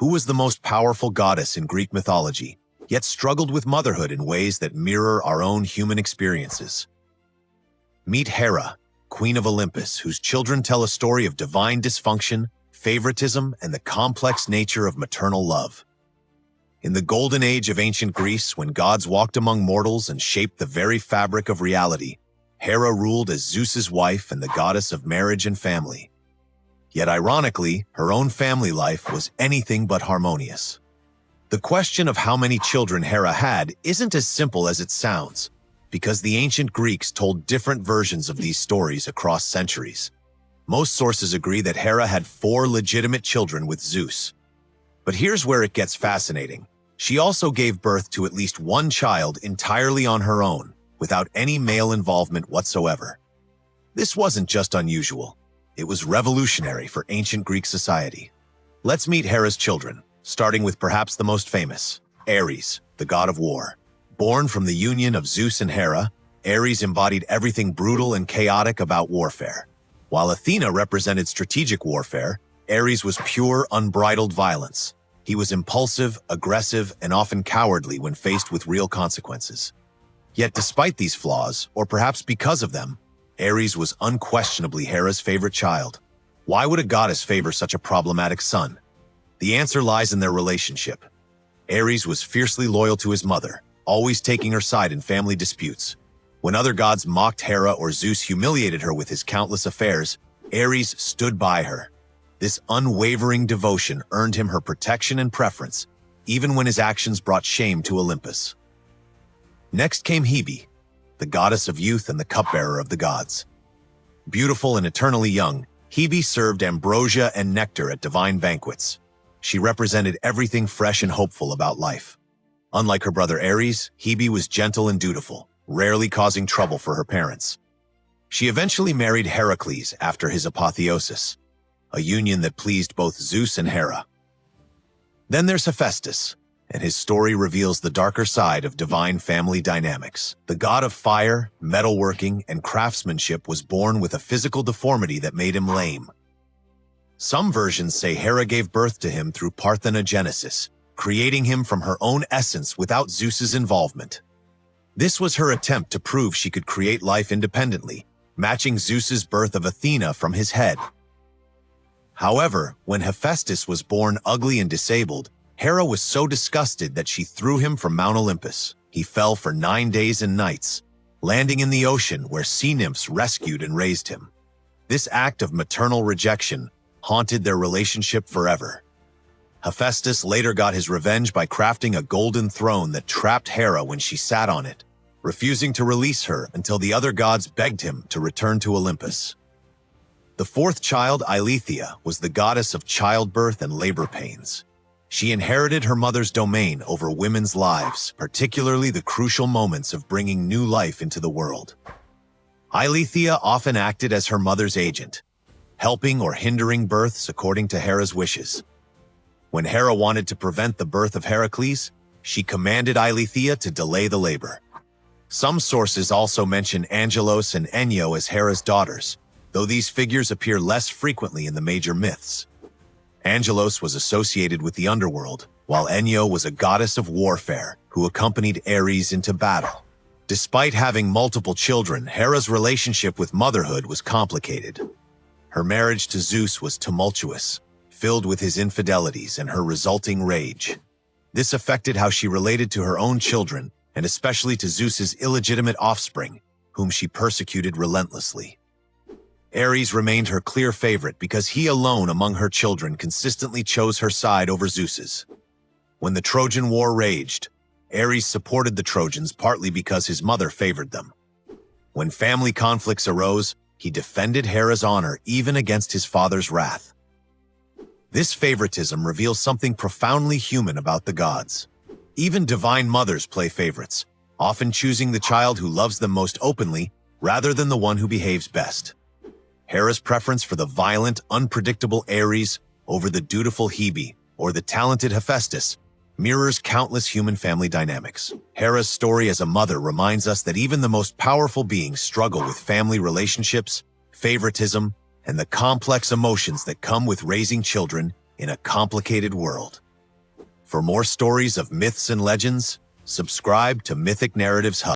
Who was the most powerful goddess in Greek mythology, yet struggled with motherhood in ways that mirror our own human experiences? Meet Hera, Queen of Olympus, whose children tell a story of divine dysfunction, favoritism, and the complex nature of maternal love. In the golden age of ancient Greece, when gods walked among mortals and shaped the very fabric of reality, Hera ruled as Zeus's wife and the goddess of marriage and family. Yet ironically, her own family life was anything but harmonious. The question of how many children Hera had isn't as simple as it sounds, because the ancient Greeks told different versions of these stories across centuries. Most sources agree that Hera had 4 legitimate children with Zeus. But here's where it gets fascinating. She also gave birth to at least one child entirely on her own, without any male involvement whatsoever. This wasn't just unusual. It was revolutionary for ancient Greek society. Let's meet Hera's children, starting with perhaps the most famous, Ares, the god of war. Born from the union of Zeus and Hera, Ares embodied everything brutal and chaotic about warfare. While Athena represented strategic warfare, Ares was pure, unbridled violence. He was impulsive, aggressive, and often cowardly when faced with real consequences. Yet despite these flaws, or perhaps because of them, Ares was unquestionably Hera's favorite child. Why would a goddess favor such a problematic son? The answer lies in their relationship. Ares was fiercely loyal to his mother, always taking her side in family disputes. When other gods mocked Hera or Zeus humiliated her with his countless affairs, Ares stood by her. This unwavering devotion earned him her protection and preference, even when his actions brought shame to Olympus. Next came Hebe, the goddess of youth and the cupbearer of the gods. Beautiful and eternally young, Hebe served ambrosia and nectar at divine banquets. She represented everything fresh and hopeful about life. Unlike her brother Ares, Hebe was gentle and dutiful, rarely causing trouble for her parents. She eventually married Heracles after his apotheosis, a union that pleased both Zeus and Hera. Then there's Hephaestus, and his story reveals the darker side of divine family dynamics. The god of fire, metalworking, and craftsmanship was born with a physical deformity that made him lame. Some versions say Hera gave birth to him through parthenogenesis, creating him from her own essence without Zeus's involvement. This was her attempt to prove she could create life independently, matching Zeus's birth of Athena from his head. However, when Hephaestus was born ugly and disabled, Hera was so disgusted that she threw him from Mount Olympus. He fell for 9 days and nights, landing in the ocean where sea nymphs rescued and raised him. This act of maternal rejection haunted their relationship forever. Hephaestus later got his revenge by crafting a golden throne that trapped Hera when she sat on it, refusing to release her until the other gods begged him to return to Olympus. The 4th child, Eileithyia, was the goddess of childbirth and labor pains. She inherited her mother's domain over women's lives, particularly the crucial moments of bringing new life into the world. Eileithyia often acted as her mother's agent, helping or hindering births according to Hera's wishes. When Hera wanted to prevent the birth of Heracles, she commanded Eileithyia to delay the labor. Some sources also mention Angelos and Enyo as Hera's daughters, though these figures appear less frequently in the major myths. Angelos was associated with the underworld, while Enyo was a goddess of warfare who accompanied Ares into battle. Despite having multiple children, Hera's relationship with motherhood was complicated. Her marriage to Zeus was tumultuous, filled with his infidelities and her resulting rage. This affected how she related to her own children, and especially to Zeus's illegitimate offspring, whom she persecuted relentlessly. Ares remained her clear favorite because he alone among her children consistently chose her side over Zeus's. When the Trojan War raged, Ares supported the Trojans partly because his mother favored them. When family conflicts arose, he defended Hera's honor even against his father's wrath. This favoritism reveals something profoundly human about the gods. Even divine mothers play favorites, often choosing the child who loves them most openly rather than the one who behaves best. Hera's preference for the violent, unpredictable Ares over the dutiful Hebe or the talented Hephaestus mirrors countless human family dynamics. Hera's story as a mother reminds us that even the most powerful beings struggle with family relationships, favoritism, and the complex emotions that come with raising children in a complicated world. For more stories of myths and legends, subscribe to Mythic Narratives Hub.